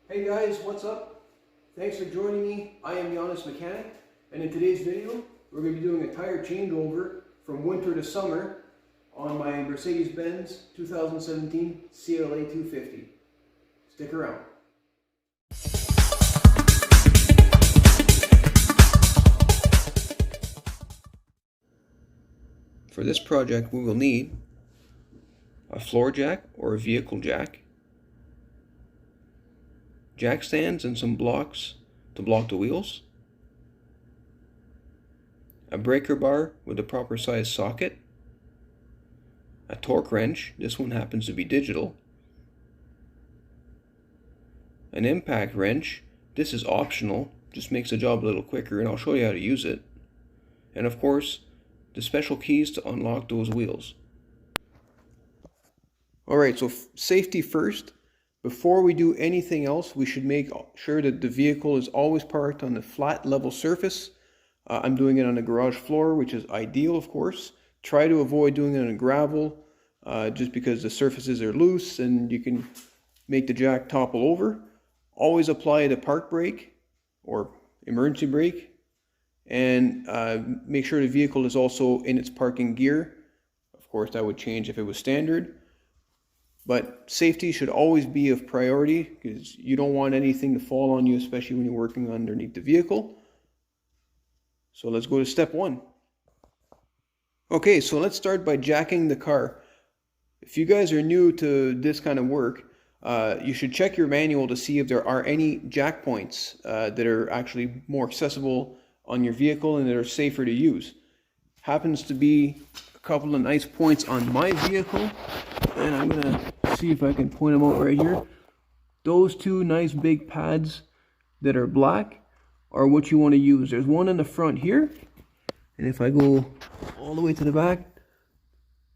Hey guys, what's up? Thanks for joining me. I am Giannis Mechanic, and in today's video, we're going to be doing a tire changeover from winter to summer on my Mercedes-Benz 2017 CLA 250. Stick around. For this project, we will need a floor jack or a vehicle jack, jack stands and some blocks to block the wheels, a breaker bar with the proper size socket, a torque wrench, this one happens to be digital, an impact wrench, this is optional, just makes the job a little quicker, and I'll show you how to use it, and of course the special keys to unlock those wheels. Alright, so safety first. Before we do anything else, we should make sure that the vehicle is always parked on a flat level surface. I'm doing it on a garage floor, which is ideal, of course. Try to avoid doing it on gravel, just because the surfaces are loose and you can make the jack topple over. Always apply the park brake or emergency brake, and make sure the vehicle is also in its parking gear. Of course, that would change if it was standard. But safety should always be of priority because you don't want anything to fall on you, especially when you're working underneath the vehicle. So let's go to step one. Okay, so let's start by jacking the car. If you guys are new to this kind of work, you should check your manual to see if there are any jack points that are actually more accessible on your vehicle and that are safer to use. Happens to be a couple of nice points on my vehicle, and I'm gonna see if I can point them out right here. Those two nice big pads that are black are what you want to use. There's one in the front here, and if I go all the way to the back,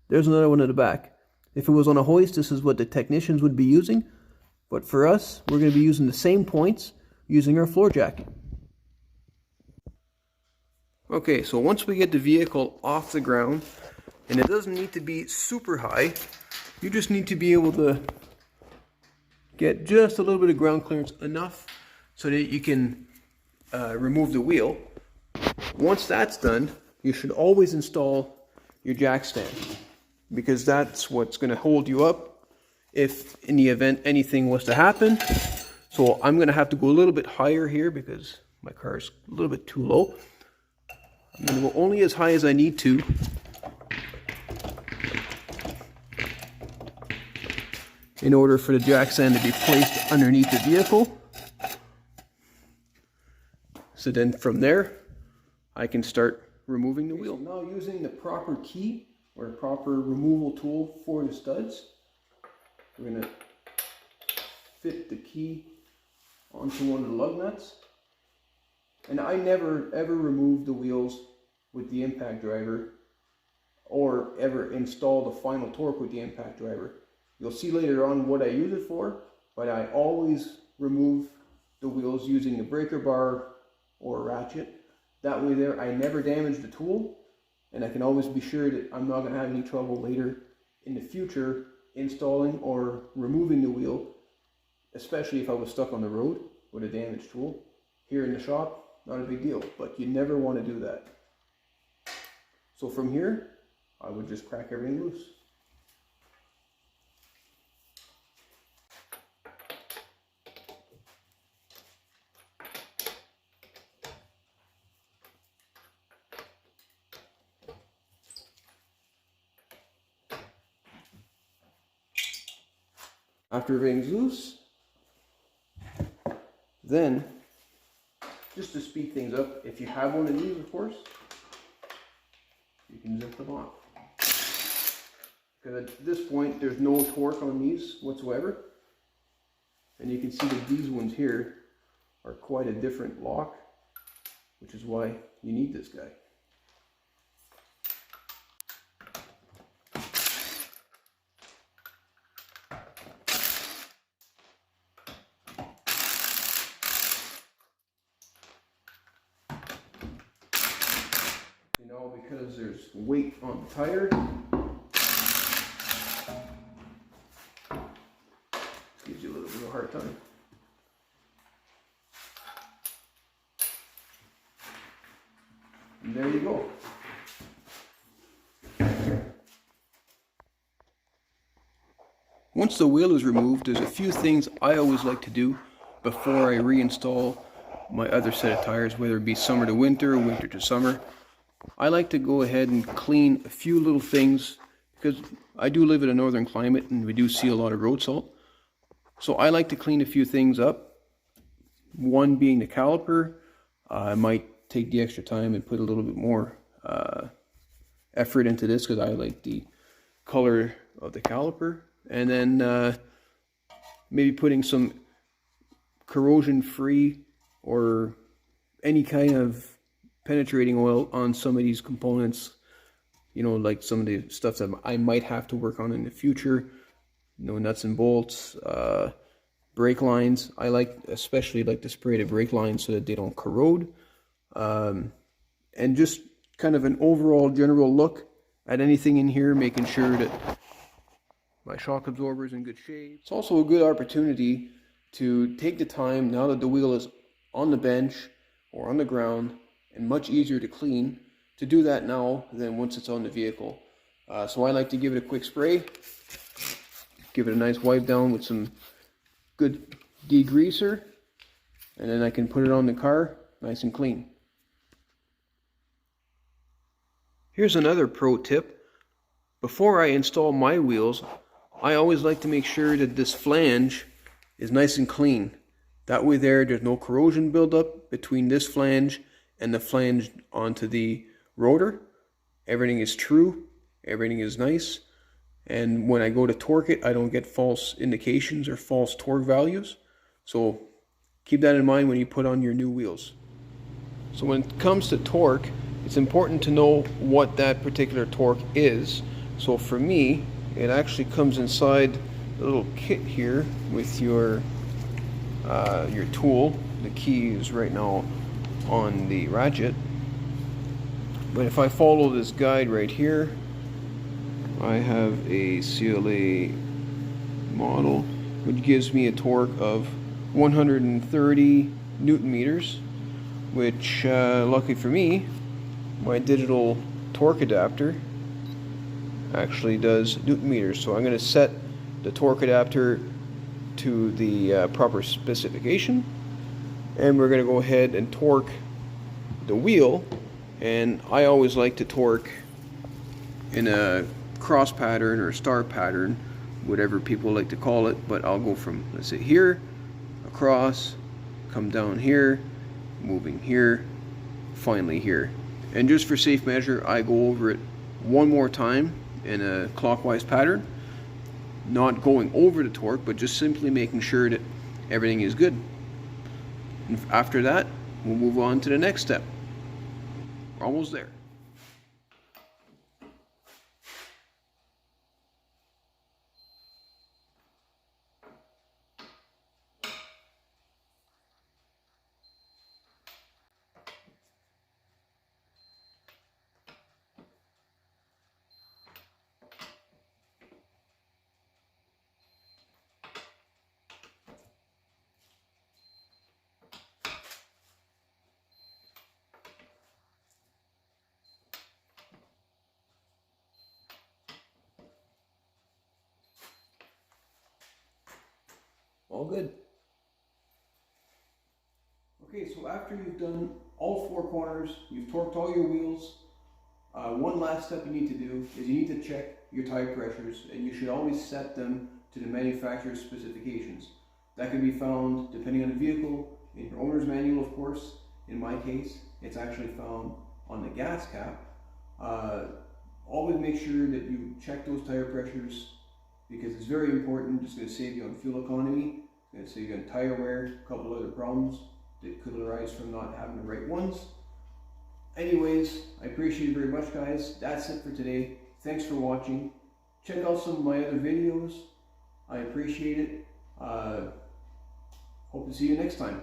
there's another one at the back. If it was on a hoist, this is what the technicians would be using, but for us, we're going to be using the same points using our floor jack. Okay, so once we get the vehicle off the ground, and it doesn't need to be super high, you just need to be able to get just a little bit of ground clearance, enough so that you can remove the wheel. Once that's done, you should always install your jack stand, because that's what's going to hold you up if in the event anything was to happen. So I'm going to have to go a little bit higher here because my car is a little bit too low. I'm going to go only as high as I need to. In order for the jack stand to be placed underneath the vehicle. So then from there, I can start removing the wheel. So now using the proper key or proper removal tool for the studs, we're going to fit the key onto one of the lug nuts. And I never ever remove the wheels with the impact driver or ever install the final torque with the impact driver. You'll see later on what I use it for, but I always remove the wheels using a breaker bar or a ratchet. That way there, I never damage the tool, and I can always be sure that I'm not going to have any trouble later in the future installing or removing the wheel, especially if I was stuck on the road with a damaged tool. Here in the shop, not a big deal, but you never want to do that. So from here, I would just crack everything loose. After everything's loose, then, just to speed things up, if you have one of these, of course, you can zip them off. Because at this point, there's no torque on these whatsoever. And you can see that these ones here are quite a different lock, which is why you need this guy. Because there's weight on the tire, gives you a little bit of a hard time. And there you go. Once the wheel is removed, there's a few things I always like to do before I reinstall my other set of tires, whether it be summer to winter or winter to summer. I like to go ahead and clean a few little things because I do live in a northern climate and we do see a lot of road salt. So I like to clean a few things up. One being the caliper. I might take the extra time and put a little bit more effort into this because I like the color of the caliper. And then maybe putting some corrosion-free or any kind of penetrating oil on some of these components. You know, like some of the stuff that I might have to work on in the future. You know, nuts and bolts, brake lines. I especially like to spray the brake lines so that they don't corrode. And just kind of an overall general look at anything in here, making sure that my shock absorber is in good shape. It's also a good opportunity to take the time, now that the wheel is on the bench or on the ground and much easier to clean, to do that now than once it's on the vehicle. So I like to give it a quick spray, give it a nice wipe down with some good degreaser, and then I can put it on the car nice and clean. Here's another pro tip. Before I install my wheels, I always like to make sure that this flange is nice and clean. That way there's no corrosion buildup between this flange and the flange onto the rotor. Everything is true, everything is nice, and when I go to torque it, I don't get false indications or false torque values. So keep that in mind when you put on your new wheels. So when it comes to torque, it's important to know what that particular torque is. So for me, it actually comes inside the little kit here with your tool. The key is right now on the ratchet. But if I follow this guide right here, I have a CLA model which gives me a torque of 130 Newton meters, which luckily for me, my digital torque adapter actually does Newton meters. So I'm going to set the torque adapter to the proper specification, and we're going to go ahead and torque the wheel. And I always like to torque in a cross pattern or star pattern, whatever people like to call it, but I'll go from, let's say, here across, come down here, moving here, finally here. And just for safe measure, I go over it one more time in a clockwise pattern, not going over the torque, but just simply making sure that everything is good. And after that, we'll move on to the next step. We're almost there. All good. Okay, so after you've done all four corners, you've torqued all your wheels, one last step you need to do is you need to check your tire pressures, and you should always set them to the manufacturer's specifications. That can be found, depending on the vehicle, in your owner's manual, of course. In my case, it's actually found on the gas cap. Always make sure that you check those tire pressures, because it's very important. It's going to save you on fuel economy. It's going to save you on tire wear, a couple other problems that could arise from not having the right ones. Anyways, I appreciate it very much, guys. That's it for today. Thanks for watching. Check out some of my other videos. I appreciate it. Hope to see you next time.